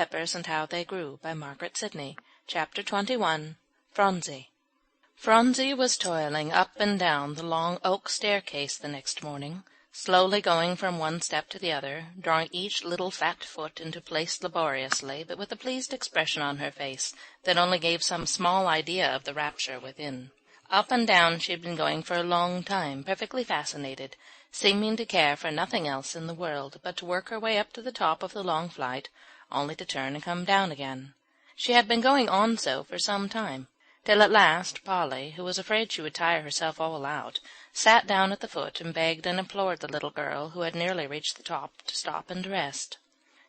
Peppers and How They Grew, by Margaret Sidney. Chapter 21. Phronsie. Phronsie was toiling up and down the long oak staircase the next morning, slowly going from one step to the other, drawing each little fat foot into place laboriously, but with a pleased expression on her face that only gave some small idea of the rapture within. Up and down she had been going for a long time, perfectly fascinated, seeming to care for nothing else in the world but to work her way up to the top of the long flight, only to turn and come down again. She had been going on so for some time, till at last Polly, who was afraid she would tire herself all out, sat down at the foot and begged and implored the little girl, who had nearly reached the top, to stop and rest.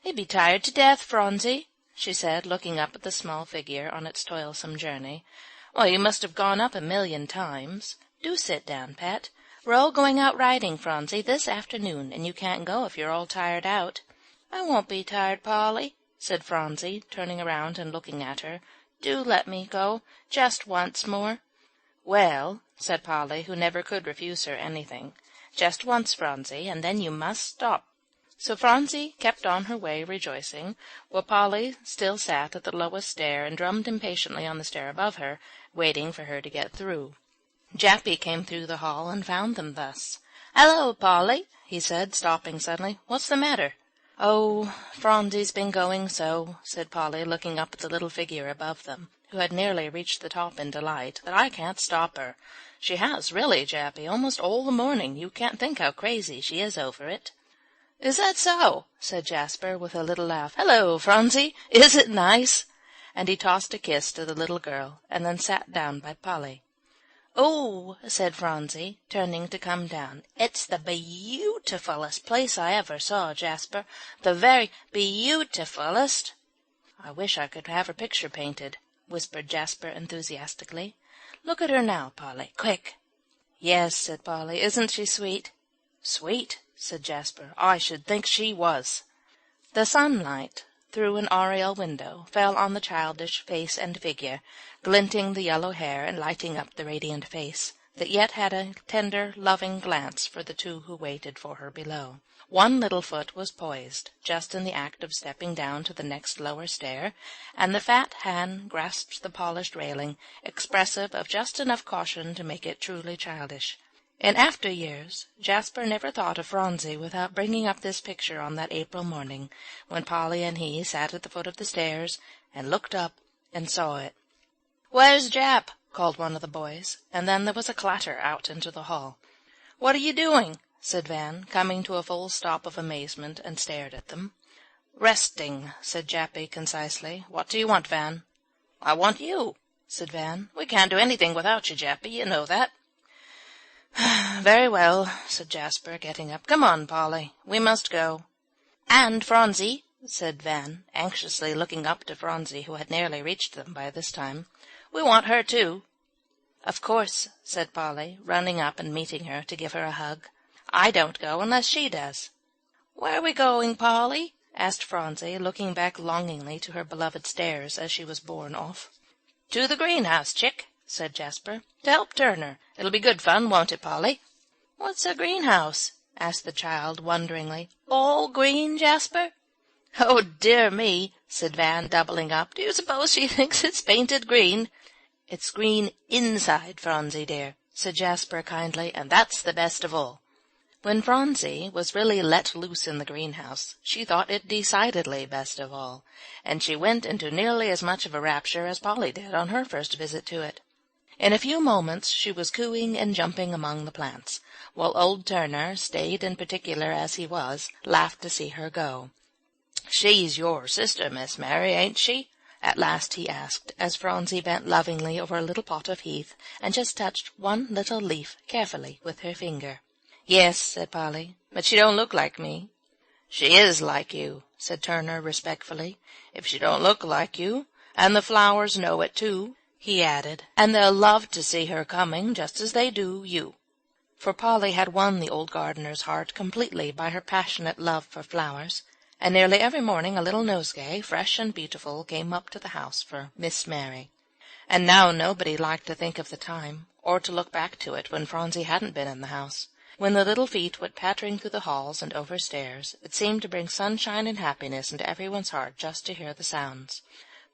"You'd be tired to death, Phronsie," she said, looking up at the small figure on its toilsome journey. "Well, you must have gone up 1,000,000 times. Do sit down, pet. We're all going out riding, Phronsie, this afternoon, and you can't go if you're all tired out." "I won't be tired, Polly," said Phronsie, turning around and looking at her. "Do let me go, just once more." "Well," said Polly, who never could refuse her anything, "just once, Phronsie, and then you must stop." So Phronsie kept on her way rejoicing, while Polly still sat at the lowest stair and drummed impatiently on the stair above her, waiting for her to get through. Jappy came through the hall and found them thus. "Hello, Polly," he said, stopping suddenly. "What's the matter?" "Oh, Phronsie's been going so," said Polly, looking up at the little figure above them, who had nearly reached the top in delight, "that I can't stop her. She has, really, Jappy, almost all the morning. You can't think how crazy she is over it." "Is that so?" said Jasper, with a little laugh. "Hello, Phronsie. Is it nice?" And he tossed a kiss to the little girl, and then sat down by Polly. "Oh," said Phronsie, turning to come down, "it's the beautifulest place I ever saw, Jasper, the very beautifulest." "I wish I could have her picture painted," whispered Jasper enthusiastically. "Look at her now, Polly, quick." "Yes," said Polly, "isn't she sweet?" "Sweet," said Jasper, "I should think she was." The sunlight, through an oriel window, fell on the childish face and figure, glinting the yellow hair and lighting up the radiant face, that yet had a tender, loving glance for the two who waited for her below. One little foot was poised, just in the act of stepping down to the next lower stair, and the fat hand grasped the polished railing, expressive of just enough caution to make it truly childish. In after years, Jasper never thought of Phronsie without bringing up this picture on that April morning, when Polly and he sat at the foot of the stairs, and looked up and saw it. "Where's Jap?" called one of the boys, and then there was a clatter out into the hall. "What are you doing?" said Van, coming to a full stop of amazement, and stared at them. "Resting," said Jappy concisely. "What do you want, Van?" "I want you," said Van. "We can't do anything without you, Jappy, you know that." "Very well," said Jasper, getting up. "Come on, Polly, we must go." "And Phronsie," said Van, anxiously looking up to Phronsie, who had nearly reached them by this time. "We want her too." "Of course," said Polly, running up and meeting her to give her a hug. "I don't go unless she does." "Where are we going, Polly?" asked Phronsie, looking back longingly to her beloved stairs as she was borne off. "To the greenhouse, chick," said Jasper, "to help Turner. It'll be good fun, won't it, Polly?" "What's a greenhouse?" asked the child wonderingly. "All green, Jasper?" "Oh, dear me," said Van, doubling up. "Do you suppose she thinks it's painted green?" "It's green inside, Phronsie dear," said Jasper kindly, "and that's the best of all." When Phronsie was really let loose in the greenhouse, she thought it decidedly best of all, and she went into nearly as much of a rapture as Polly did on her first visit to it. In a few moments she was cooing and jumping among the plants, while old Turner, staid and particular as he was, laughed to see her go. "She's your sister, Miss Mary, ain't she?" at last he asked, as Phronsie bent lovingly over a little pot of heath, and just touched one little leaf carefully with her finger. "Yes," said Polly, "but she don't look like me." "She is like you," said Turner respectfully, "if she don't look like you, and the flowers know it too," he added, "and they'll love to see her coming just as they do you." For Polly had won the old gardener's heart completely by her passionate love for flowers, and nearly every morning a little nosegay, fresh and beautiful, came up to the house for Miss Mary. And now nobody liked to think of the time, or to look back to it when Phronsie hadn't been in the house. When the little feet went pattering through the halls and over stairs, it seemed to bring sunshine and happiness into everyone's heart just to hear the sounds.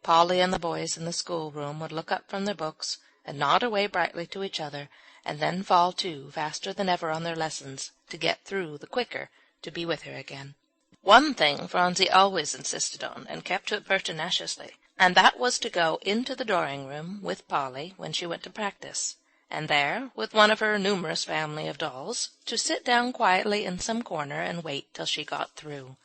Polly and the boys in the schoolroom would look up from their books and nod away brightly to each other, and then fall to faster than ever on their lessons, to get through the quicker to be with her again. One thing Phronsie always insisted on, and kept to it pertinaciously, and that was to go into the drawing-room with Polly when she went to practice, and there, with one of her numerous family of dolls, to sit down quietly in some corner and wait till she got through.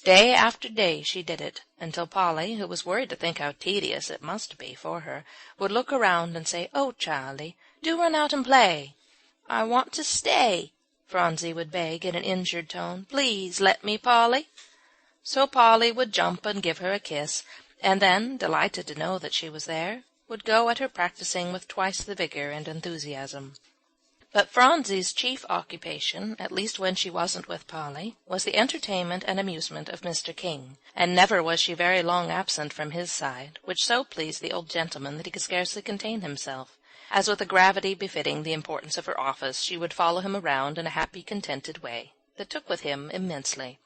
Day after day she did it, until Polly, who was worried to think how tedious it must be for her, would look around and say, "Oh, childie, do run out and play." "I want to stay," Phronsie would beg in an injured tone. "Please let me, Polly." So Polly would jump and give her a kiss, and then, delighted to know that she was there, would go at her practising with twice the vigor and enthusiasm. But Phronsie's chief occupation, at least when she wasn't with Polly, was the entertainment and amusement of Mr. King, and never was she very long absent from his side, which so pleased the old gentleman that he could scarcely contain himself, as with a gravity befitting the importance of her office she would follow him around in a happy, contented way that took with him immensely.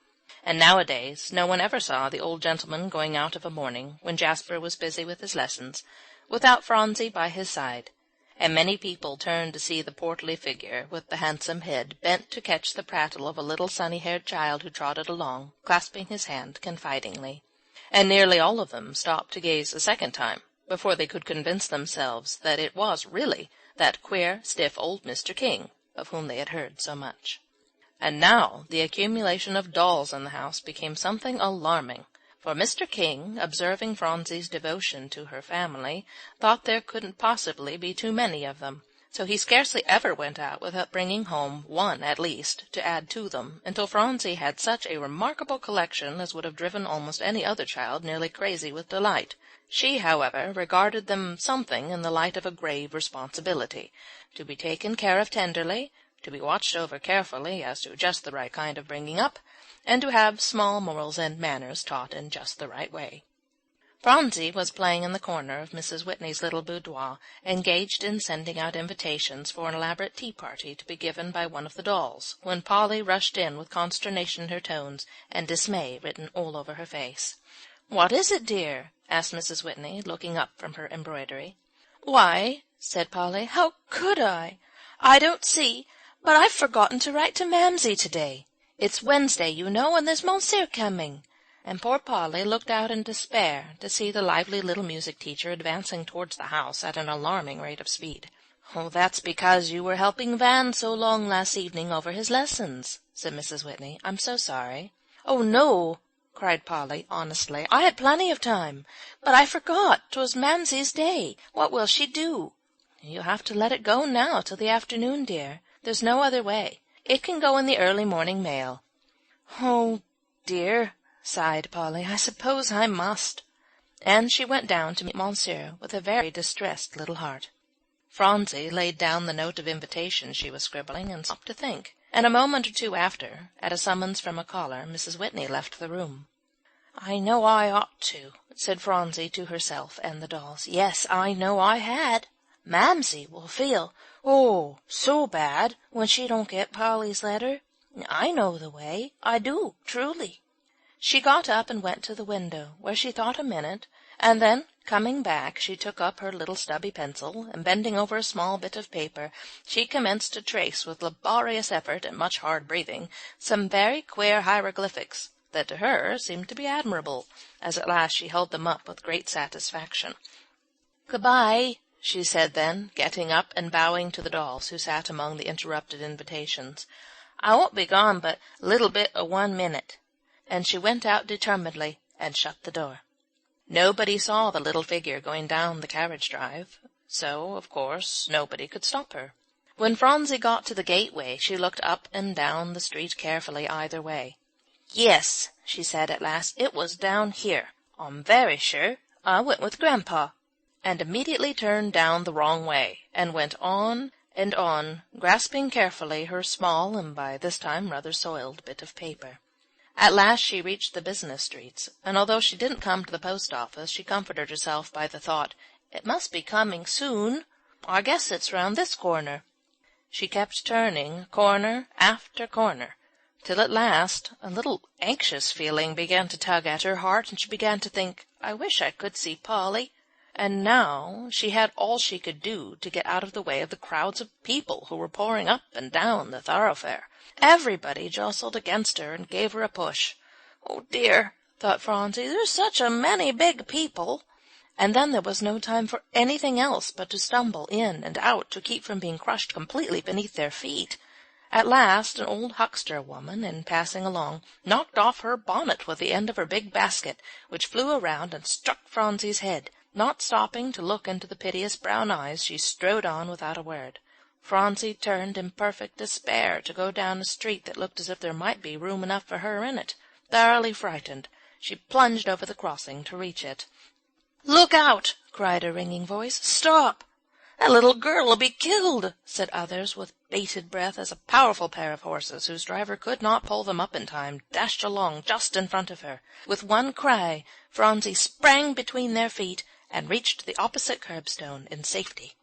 And nowadays no one ever saw the old gentleman going out of a morning, when Jasper was busy with his lessons, without Phronsie by his side, and many people turned to see the portly figure with the handsome head bent to catch the prattle of a little sunny-haired child who trotted along, clasping his hand confidingly. And nearly all of them stopped to gaze a second time before they could convince themselves that it was really that queer, stiff old Mr. King of whom they had heard so much. And now the accumulation of dolls in the house became something alarming, for Mr. King, observing Phronsie's devotion to her family, thought there couldn't possibly be too many of them, so he scarcely ever went out without bringing home one at least to add to them, until Phronsie had such a remarkable collection as would have driven almost any other child nearly crazy with delight. She, however, regarded them something in the light of a grave responsibility, to be taken care of tenderly, to be watched over carefully as to just the right kind of bringing up, and to have small morals and manners taught in just the right way. Phronsie was playing in the corner of Mrs. Whitney's little boudoir, engaged in sending out invitations for an elaborate tea-party to be given by one of the dolls, when Polly rushed in with consternation in her tones and dismay written all over her face. "What is it, dear?" asked Mrs. Whitney, looking up from her embroidery. "Why," said Polly, "how could I? I don't see, but I've forgotten to write to Mamsie today. It's Wednesday, you know, and there's Monsieur coming." And poor Polly looked out in despair to see the lively little music teacher advancing towards the house at an alarming rate of speed. "Oh, that's because you were helping Van so long last evening over his lessons," said Mrs. Whitney. "I'm so sorry." "Oh, no," cried Polly, honestly. "I had plenty of time, but I forgot 'twas Mamsie's day. What will she do?" "You'll have to let it go now till the afternoon, dear. There's no other way. It can go in the early morning mail." "Oh, dear," sighed Polly, "I suppose I must." And she went down to meet Monsieur with a very distressed little heart. Phronsie laid down the note of invitation she was scribbling and stopped to think, and a moment or two after, at a summons from a caller, Mrs. Whitney left the room. "I know I ought to," said Phronsie to herself and the dolls. "Yes, I know I had. Mamsie will feel, oh, so bad when she don't get Polly's letter. I know the way. I do, truly." She got up and went to the window, where she thought a minute, and then, coming back, she took up her little stubby pencil, and bending over a small bit of paper, she commenced to trace with laborious effort and much hard breathing some very queer hieroglyphics that to her seemed to be admirable, as at last she held them up with great satisfaction. "Good-bye," she said then, getting up and bowing to the dolls who sat among the interrupted invitations. "I won't be gone but little bit o' 1 minute." And she went out determinedly and shut the door. Nobody saw the little figure going down the carriage drive, so, of course, nobody could stop her. When Phronsie got to the gateway, she looked up and down the street carefully either way. "Yes," she said at last, "it was down here. I'm very sure. I went with Grandpa," and immediately turned down the wrong way, and went on and on, grasping carefully her small and by this time rather soiled bit of paper. At last she reached the business streets, and although she didn't come to the post office, she comforted herself by the thought, "It must be coming soon. I guess it's round this corner." She kept turning corner after corner, till at last a little anxious feeling began to tug at her heart, and she began to think, "I wish I could see Polly." And now she had all she could do to get out of the way of the crowds of people who were pouring up and down the thoroughfare. Everybody jostled against her and gave her a push. "Oh, dear," thought Phronsie, "there's such a many big people." And then there was no time for anything else but to stumble in and out to keep from being crushed completely beneath their feet. At last an old huckster woman, in passing along, knocked off her bonnet with the end of her big basket, which flew around and struck Phronsie's head. Not stopping to look into the piteous brown eyes, she strode on without a word. Phronsie turned in perfect despair to go down a street that looked as if there might be room enough for her in it. Thoroughly frightened, she plunged over the crossing to reach it. "Look out!" cried a ringing voice. "Stop! That little girl'll be killed," said others with bated breath, as a powerful pair of horses, whose driver could not pull them up in time, dashed along just in front of her. With one cry, Phronsie sprang between their feet and reached the opposite curbstone in safety.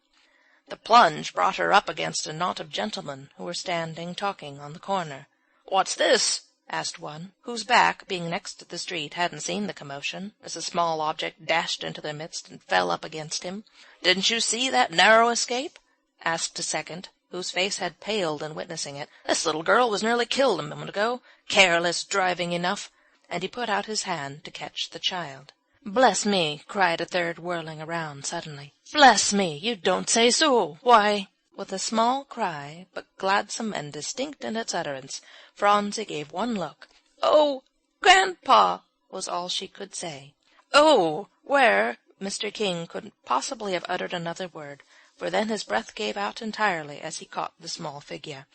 The plunge brought her up against a knot of gentlemen who were standing talking on the corner. "What's this?" asked one, whose back, being next the street, hadn't seen the commotion, as a small object dashed into their midst and fell up against him. "Didn't you see that narrow escape?" asked a second, whose face had paled in witnessing it. "This little girl was nearly killed a moment ago. Careless driving enough." And he put out his hand to catch the child. "Bless me!" cried a third, whirling around suddenly. "Bless me! You don't say so! Why—" With a small cry, but gladsome and distinct in its utterance, Phronsie gave one look. "Oh, Grandpa!" was all she could say. "Oh, where?" Mr. King couldn't possibly have uttered another word, for then his breath gave out entirely as he caught the small figure.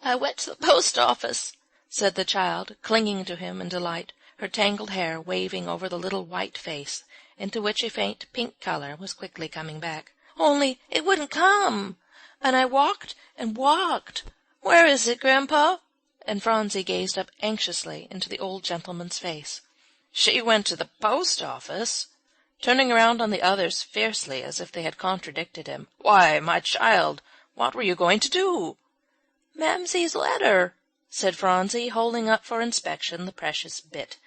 "I went to the post office," said the child, clinging to him in delight, her tangled hair waving over the little white face, into which a faint pink color was quickly coming back. "Only it wouldn't come, and I walked and walked. Where is it, Grandpa?" And Phronsie gazed up anxiously into the old gentleman's face. "She went to the post office?" Turning around on the others fiercely, as if they had contradicted him. "Why, my child, what were you going to do?" "Mamsie's letter," said Phronsie, holding up for inspection the precious bit,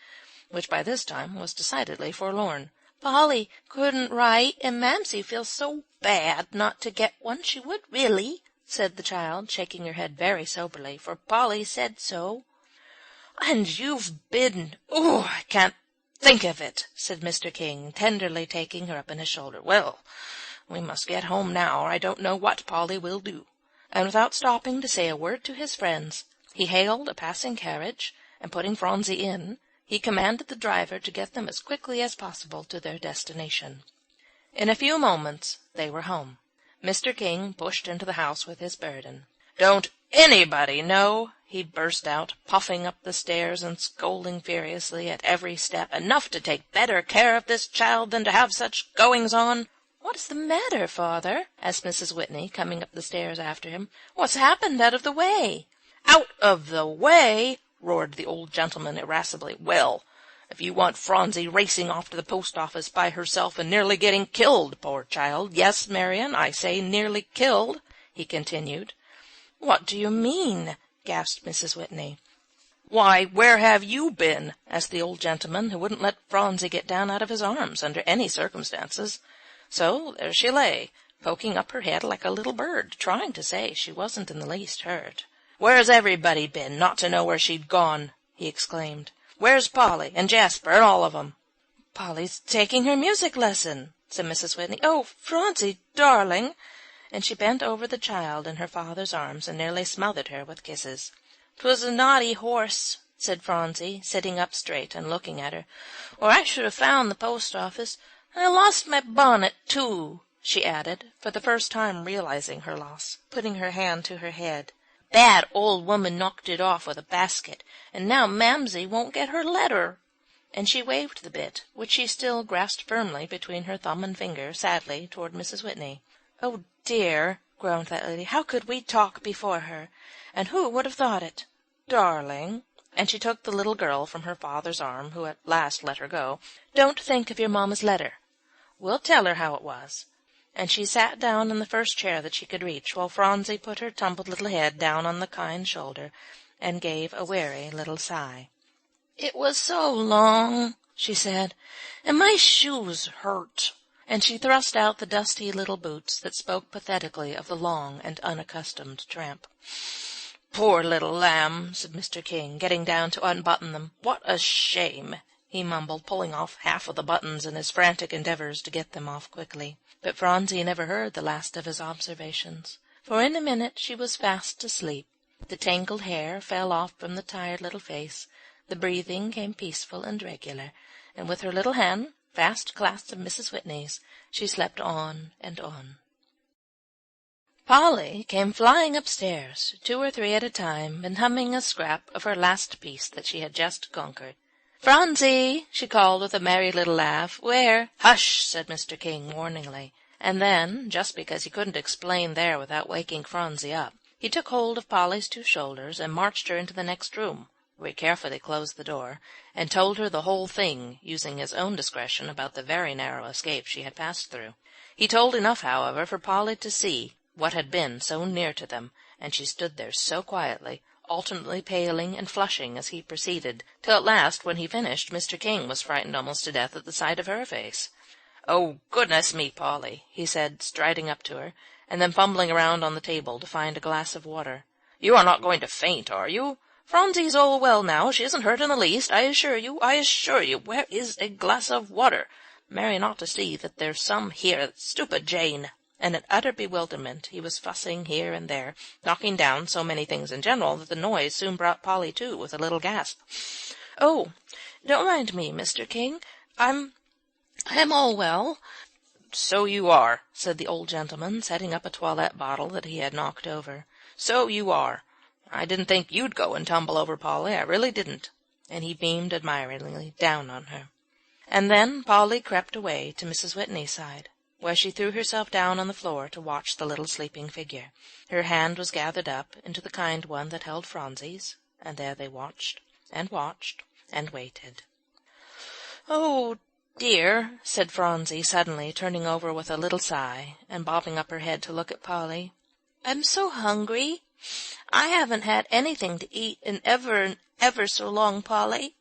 which by this time was decidedly forlorn. "Polly couldn't write, and Mamsie feels so bad not to get one. She would really," said the child, shaking her head very soberly, "for Polly said so." "And you've been—oh, I can't think of it," said Mr. King, tenderly taking her up on his shoulder. "Well, we must get home now, or I don't know what Polly will do." And without stopping to say a word to his friends, he hailed a passing carriage, and putting Phronsie in, he commanded the driver to get them as quickly as possible to their destination. In a few moments they were home. Mr. King pushed into the house with his burden. "Don't anybody know," he burst out, puffing up the stairs and scolding furiously at every step, "enough to take better care of this child than to have such goings-on?" "What is the matter, father?" asked Mrs. Whitney, coming up the stairs after him. "What's happened out of the way?" "Out of the way!" roared the old gentleman irascibly. "Well, if you want Phronsie racing off to the post office by herself and nearly getting killed, poor child, yes, Marian, I say nearly killed," he continued. "What do you mean?" gasped Mrs. Whitney. "Why, where have you been?" asked the old gentleman, who wouldn't let Phronsie get down out of his arms under any circumstances. So there she lay, poking up her head like a little bird, trying to say she wasn't in the least hurt. "Where's everybody been, not to know where she'd gone?" he exclaimed. "Where's Polly and Jasper and all of 'em?" "Polly's taking her music lesson," said Mrs. Whitney. "Oh, Phronsie, darling!" And she bent over the child in her father's arms and nearly smothered her with kisses. "'Twas a naughty horse," said Phronsie, sitting up straight and looking at her, "or I should have found the post office. I lost my bonnet, too," she added, for the first time realizing her loss, putting her hand to her head. "Bad old woman knocked it off with a basket, and now Mamsie won't get her letter." And she waved the bit, which she still grasped firmly between her thumb and finger, sadly toward Mrs. Whitney. "Oh, dear," groaned that lady, "how could we talk before her? And who would have thought it? Darling," and she took the little girl from her father's arm, who at last let her go, "don't think of your mamma's letter. We'll tell her how it was. and she sat down in the first chair that she could reach, while Phronsie put her tumbled little head down on the kind shoulder and gave a weary little sigh. "It was so long," she said, "and my shoes hurt." And she thrust out the dusty little boots that spoke pathetically of the long and unaccustomed tramp. "Poor little lamb," said Mr. King, getting down to unbutton them. "What a shame," he mumbled, pulling off half of the buttons in his frantic endeavors to get them off quickly. But Phronsie never heard the last of his observations, for in a minute she was fast asleep. The tangled hair fell off from the tired little face, the breathing came peaceful and regular, and with her little hand fast clasped in Mrs. Whitney's, she slept on and on. Polly came flying upstairs, 2 or 3 at a time, and humming a scrap of her last piece that she had just conquered. "Phronsie!" she called with a merry little laugh. "Where?" "Hush!" said Mr. King warningly. And then, just because he couldn't explain there without waking Phronsie up, he took hold of Polly's 2 shoulders and marched her into the next room, where he carefully closed the door, and told her the whole thing, using his own discretion about the very narrow escape she had passed through. He told enough, however, for Polly to see what had been so near to them, and she stood there so quietly, alternately paling and flushing as he proceeded, till at last, when he finished, Mr. King was frightened almost to death at the sight of her face. "Oh, goodness me, Polly," he said, striding up to her, and then fumbling around on the table to find a glass of water. "You are not going to faint, are you? Phronsie's all well now. She isn't hurt in the least, I assure you, I assure you. Where is a glass of water? Marian ought to see that there's some here. Stupid Jane!" And in utter bewilderment he was fussing here and there, knocking down so many things in general that the noise soon brought Polly to with a little gasp. "Oh, don't mind me, Mr. King. I'm all well." "So you are," said the old gentleman, setting up a toilette bottle that he had knocked over. "So you are. I didn't think you'd go and tumble over, Polly, I really didn't." And he beamed admiringly down on her. And then Polly crept away to Mrs. Whitney's side, where she threw herself down on the floor to watch the little sleeping figure. Her hand was gathered up into the kind one that held Phronsie's, and there they watched and waited. "Oh, dear," said Phronsie suddenly, turning over with a little sigh and bobbing up her head to look at Polly. "I'm so hungry. I haven't had anything to eat in ever so long, Polly."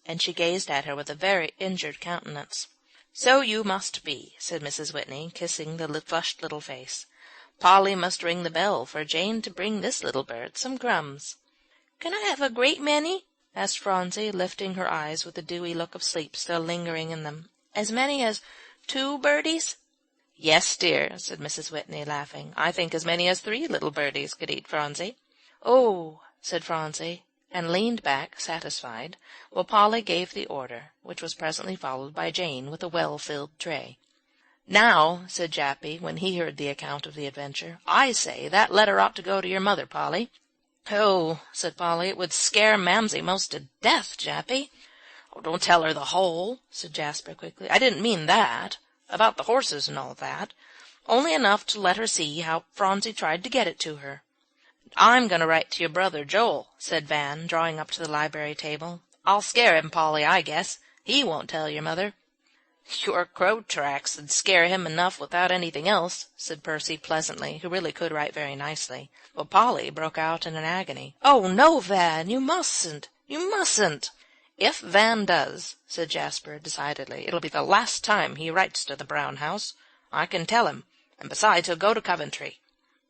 And she gazed at her with a very injured countenance. "So you must be," said Mrs. Whitney, kissing the flushed little face. "Polly must ring the bell for Jane to bring this little bird some crumbs." "Can I have a great many?" asked Phronsie, lifting her eyes with the dewy look of sleep still lingering in them. "As many as 2 birdies?" "Yes, dear," said Mrs. Whitney, laughing. "I think as many as 3 little birdies could eat, Phronsie." "Oh," said Phronsie, and leaned back, satisfied, while Polly gave the order, which was presently followed by Jane with a well-filled tray. "Now," said Jappy, when he heard the account of the adventure, "I say that letter ought to go to your mother, Polly." "Oh," said Polly, "it would scare Mamsie most to death, Jappy." "Oh, don't tell her the whole," said Jasper quickly. "I didn't mean that, about the horses and all that. Only enough to let her see how Phronsie tried to get it to her." "I'm going to write to your brother Joel," said Van, drawing up to the library table. "I'll scare him, Polly, I guess. He won't tell your mother." "Your crow tracks would scare him enough without anything else," said Percy pleasantly, who really could write very nicely, while Polly broke out in an agony. "Oh, no, Van, you mustn't, you mustn't." "If Van does," said Jasper decidedly, "it'll be the last time he writes to the Brown house. I can tell him, and besides he'll go to Coventry."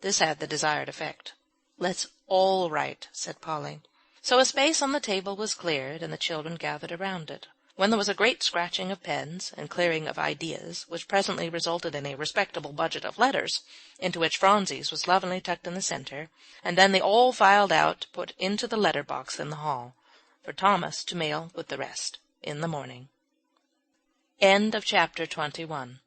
This had the desired effect. "Let's all write," said Polly. So a space on the table was cleared, and the children gathered around it, when there was a great scratching of pens and clearing of ideas, which presently resulted in a respectable budget of letters, into which Phronsie's was lovingly tucked in the center, and then they all filed out to put into the letter box in the hall, for Thomas to mail with the rest in the morning. End of chapter 21.